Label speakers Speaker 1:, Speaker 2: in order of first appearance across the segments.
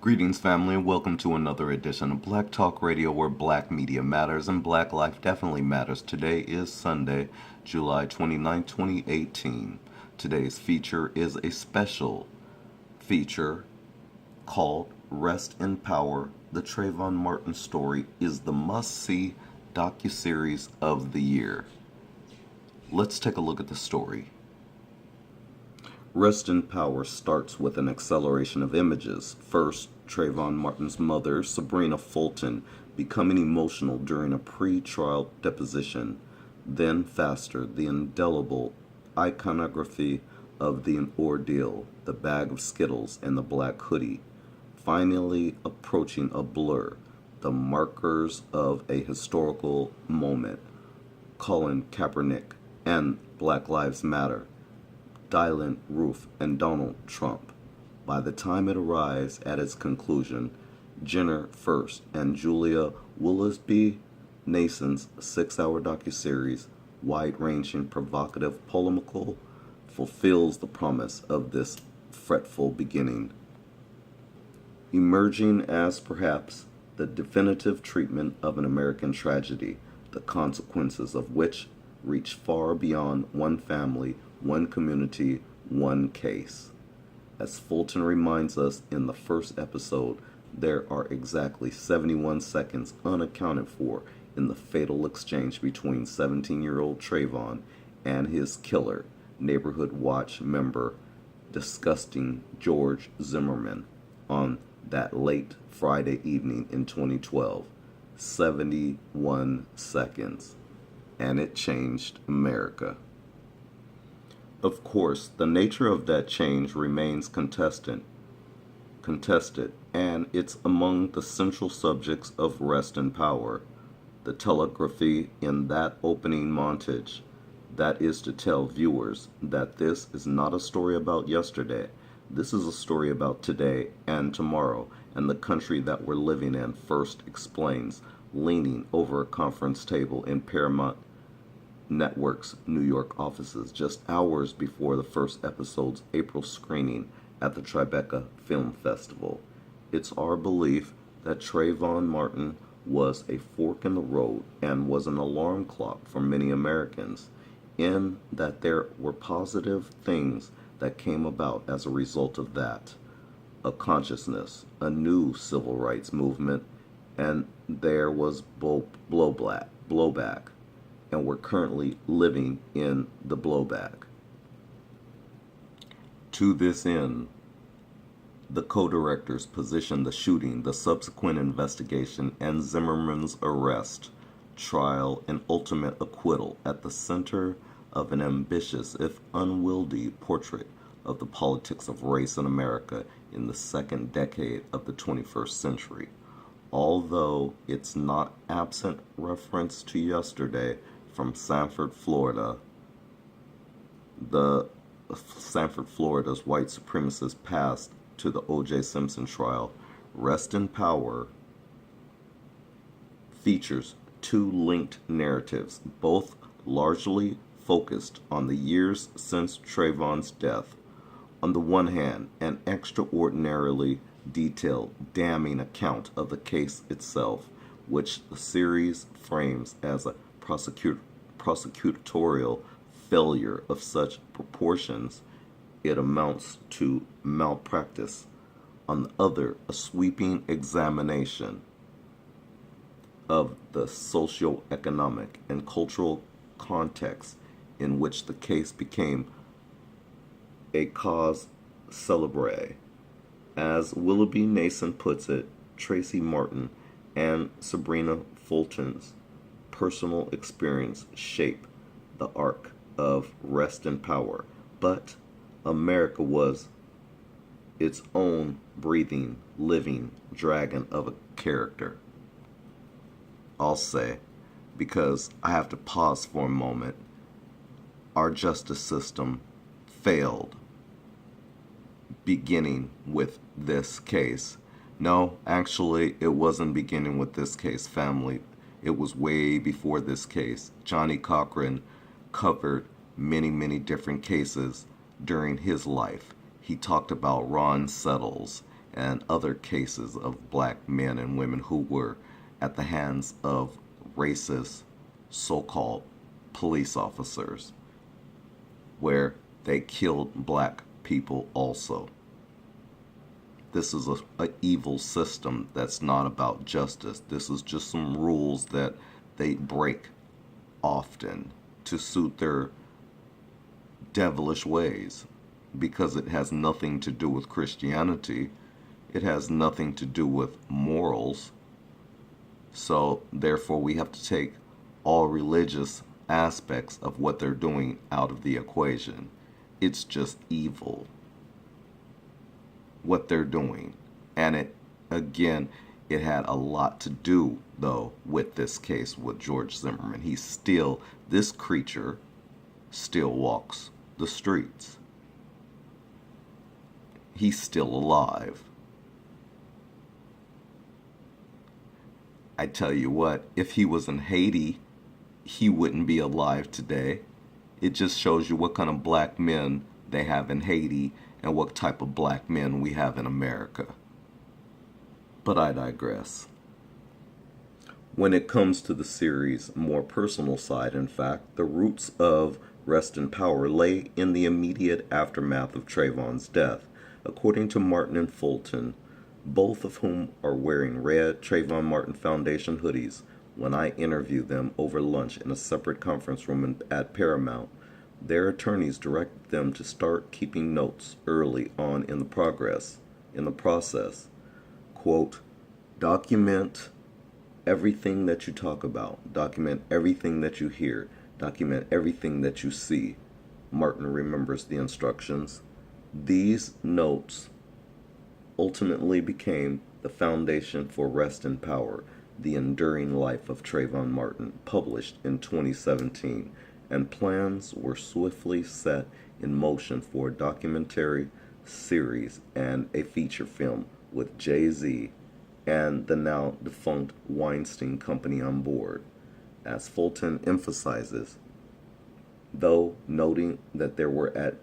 Speaker 1: Greetings, family, and welcome to another edition of Black Talk Radio, where black media matters and black life definitely matters. Today is Sunday, July 29, 2018. Today's feature is a special feature called Rest in Power. The Trayvon Martin story is the must-see docuseries of the year. Let's take a look at the story. Rest in Power starts with an acceleration of images. First, Trayvon Martin's mother, Sabrina Fulton, becoming emotional during a pre-trial deposition. Then faster, the indelible iconography of the ordeal, the bag of Skittles and the black hoodie. Finally approaching a blur, the markers of a historical moment. Colin Kaepernick and Black Lives Matter. Dylan Roof and Donald Trump. By the time it arrives at its conclusion, Jenner First and Julia Willoughby Nason's 6-hour docuseries, wide-ranging, provocative, polemical, fulfills the promise of this fretful beginning, emerging as perhaps the definitive treatment of an American tragedy, the consequences of which reach far beyond one family, one community, one case. As Fulton reminds us in the first episode, there are exactly 71 seconds unaccounted for in the fatal exchange between 17-year-old Trayvon and his killer, Neighborhood Watch member, disgusting George Zimmerman, on that late Friday evening in 2012. 71 seconds. And it changed America. Of course, the nature of that change remains contested, and it's among the central subjects of Rest in Power. The telegraphy in that opening montage, that is to tell viewers that this is not a story about yesterday. This is a story about today and tomorrow, and the country that we're living in. First explains, leaning over a conference table in Paramount Network's New York offices just hours before the first episode's April screening at the Tribeca Film Festival. It's our belief that Trayvon Martin was a fork in the road and was an alarm clock for many Americans, in that there were positive things that came about as a result of that. A consciousness, a new civil rights movement, and there was blowback. And we're currently living in the blowback. To this end, the co-directors positioned the shooting, the subsequent investigation, and Zimmerman's arrest, trial, and ultimate acquittal at the center of an ambitious, if unwieldy, portrait of the politics of race in America in the second decade of the 21st century. Although it's not absent reference to yesterday, from Sanford, Florida's white supremacist past to the O.J. Simpson trial, Rest in Power features two linked narratives, both largely focused on the years since Trayvon's death. On the one hand, an extraordinarily detailed, damning account of the case itself, which the series frames as a prosecutorial failure of such proportions it amounts to malpractice. On the other, a sweeping examination of the socio-economic and cultural context in which the case became a cause célèbre. As Willoughby Nason puts it, Tracy Martin and Sabrina Fulton's personal experience shape the arc of Rest in Power, but America was its own breathing, living dragon of a character. I'll say, because I have to pause for a moment, our justice system failed, beginning with this case. No, actually, it wasn't beginning with this case, family. It was way before this case. Johnny Cochran covered many different cases during his life. He talked about Ron Settles. and other cases of black men and women who were at the hands of racist so-called police officers, where they killed black people also. This is a evil system that's not about justice. This is just some rules that they break often to suit their devilish ways, because it has nothing to do with Christianity. It has nothing to do with morals. So therefore we have to take all religious aspects of what they're doing out of the equation. It's just evil what they're doing. And it had a lot to do, though, with this case with George Zimmerman. This creature still walks the streets. He's still alive. I tell you what, if he was in Haiti, he wouldn't be alive today. It just shows you what kind of black men they have in Haiti and what type of black men we have in America. But I digress. When it comes to the series' more personal side, in fact, the roots of Rest in Power lay in the immediate aftermath of Trayvon's death. According to Martin and Fulton, both of whom are wearing red Trayvon Martin Foundation hoodies when I interviewed them over lunch in a separate conference room at Paramount, their attorneys directed them to start keeping notes early on in the process. Quote, document everything that you talk about, document everything that you hear, document everything that you see. Martin remembers the instructions. These notes ultimately became the foundation for Rest in Power, The Enduring Life of Trayvon Martin, published in 2017, and plans were swiftly set in motion for a documentary series and a feature film with Jay-Z and the now defunct Weinstein Company on board. As Fulton emphasizes, though noting that there were at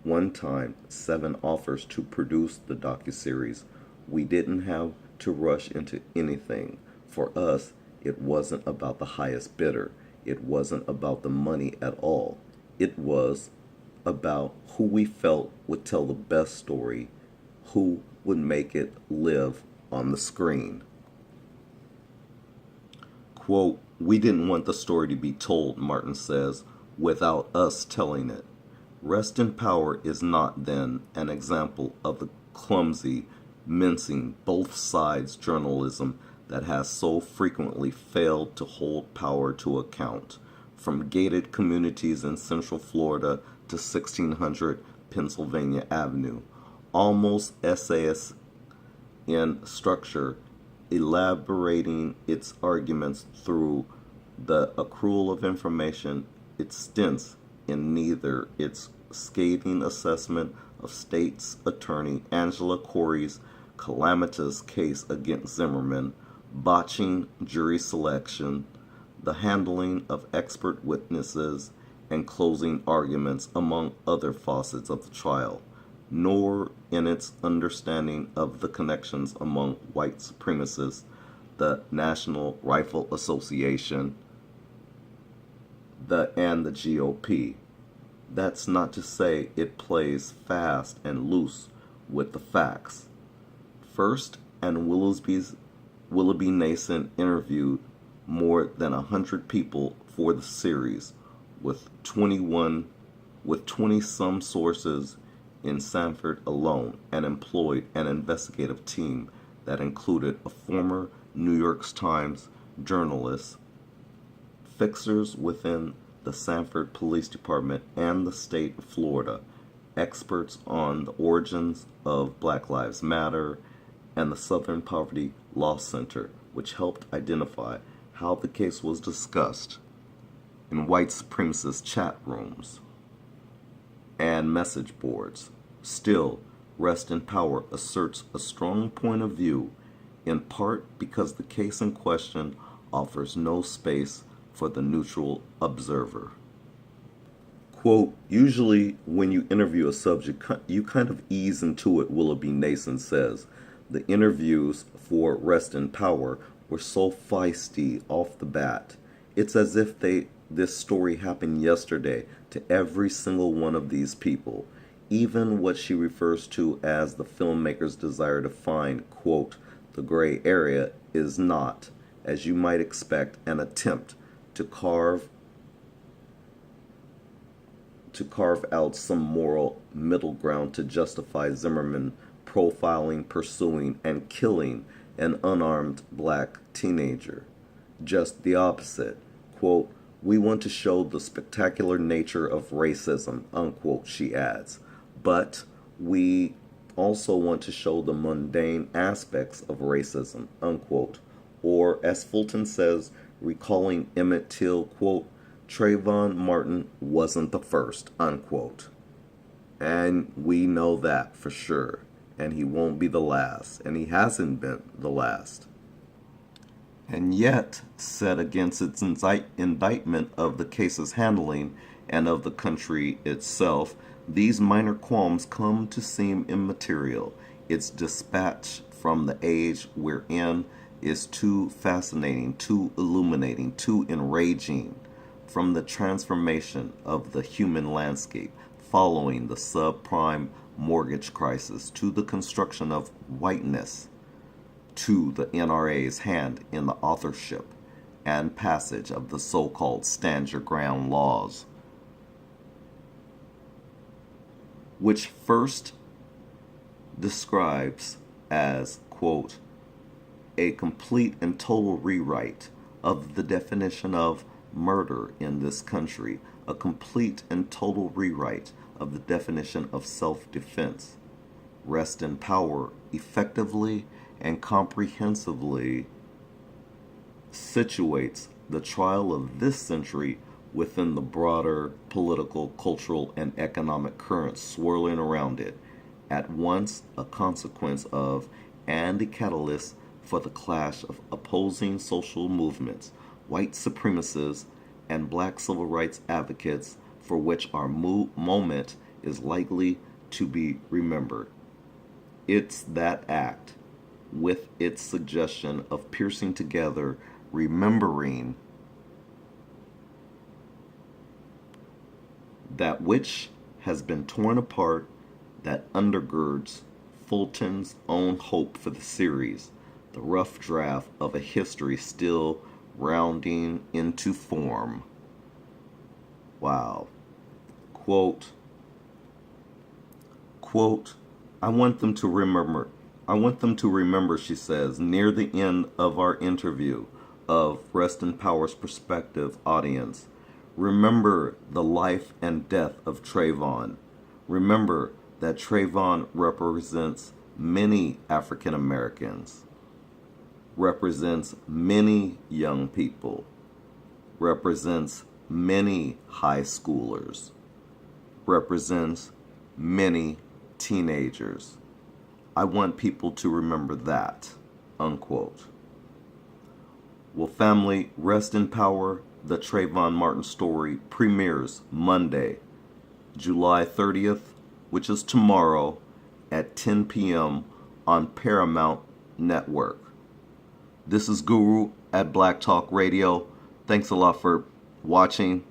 Speaker 1: one time 7 offers to produce the docuseries, we didn't have to rush into anything. For us, it wasn't about the highest bidder. It wasn't about the money at all. It was about who we felt would tell the best story, who would make it live on the screen. Quote, we didn't want the story to be told, Martin says, without us telling it. Rest in Power is not, then, an example of the clumsy, mincing both sides journalism that has so frequently failed to hold power to account, from gated communities in Central Florida to 1600 Pennsylvania Avenue, almost essayist in structure, elaborating its arguments through the accrual of information. It stints in neither its scathing assessment of State's Attorney Angela Corey's calamitous case against Zimmerman, botching jury selection, the handling of expert witnesses, and closing arguments, among other facets of the trial, nor in its understanding of the connections among white supremacists, the National Rifle Association, and the GOP. That's not to say it plays fast and loose with the facts. First, and Willoughby Nason interviewed more than 100 people for the series, with 20-some sources in Sanford alone, and employed an investigative team that included a former New York Times journalist, fixers within the Sanford Police Department and the state of Florida, experts on the origins of Black Lives Matter, and the Southern Poverty Law Center, which helped identify how the case was discussed in white supremacist chat rooms and message boards. Still, Rest in Power asserts a strong point of view, in part because the case in question offers no space for the neutral observer. Quote, usually when you interview a subject, you kind of ease into it, Willoughby Nason says. The interviews for Rest in Power were so feisty off the bat. It's as if this story happened yesterday to every single one of these people. Even what she refers to as the filmmaker's desire to find, quote, the gray area is not, as you might expect, an attempt to carve out some moral middle ground to justify Zimmerman profiling, pursuing, and killing an unarmed black teenager. Just the opposite. Quote, we want to show the spectacular nature of racism, unquote, she adds. But we also want to show the mundane aspects of racism, unquote. Or, as Fulton says, recalling Emmett Till, quote, Trayvon Martin wasn't the first, unquote. And we know that for sure. And he won't be the last. And he hasn't been the last. And yet, set against its indictment of the case's handling and of the country itself, these minor qualms come to seem immaterial. Its dispatch from the age we're in is too fascinating, too illuminating, too enraging. From the transformation of the human landscape following the subprime mortgage crisis to the construction of whiteness, to the NRA's hand in the authorship and passage of the so-called Stand Your Ground laws, which first describes as, quote, a complete and total rewrite of the definition of murder in this country, a complete and total rewrite of the definition of self-defense. Rest in Power effectively and comprehensively situates the trial of this century within the broader political, cultural, and economic currents swirling around it, at once a consequence of and a catalyst for the clash of opposing social movements, white supremacists, and black civil rights advocates, for which our moment is likely to be remembered. It's that act, with its suggestion of piercing together, remembering that which has been torn apart, that undergirds Fulton's own hope for the series, the rough draft of a history still rounding into form. Wow. Quote, I want them to remember, she says, near the end of our interview of Rest in Power's prospective audience. Remember the life and death of Trayvon. Remember that Trayvon represents many African Americans, represents many young people, represents many high schoolers, represents many teenagers. I want people to remember that, unquote. Well, family, Rest in Power, the Trayvon Martin story premieres Monday, July 30th, which is tomorrow at 10 p.m. on Paramount Network. This is Guru at Black Talk Radio. Thanks a lot for watching.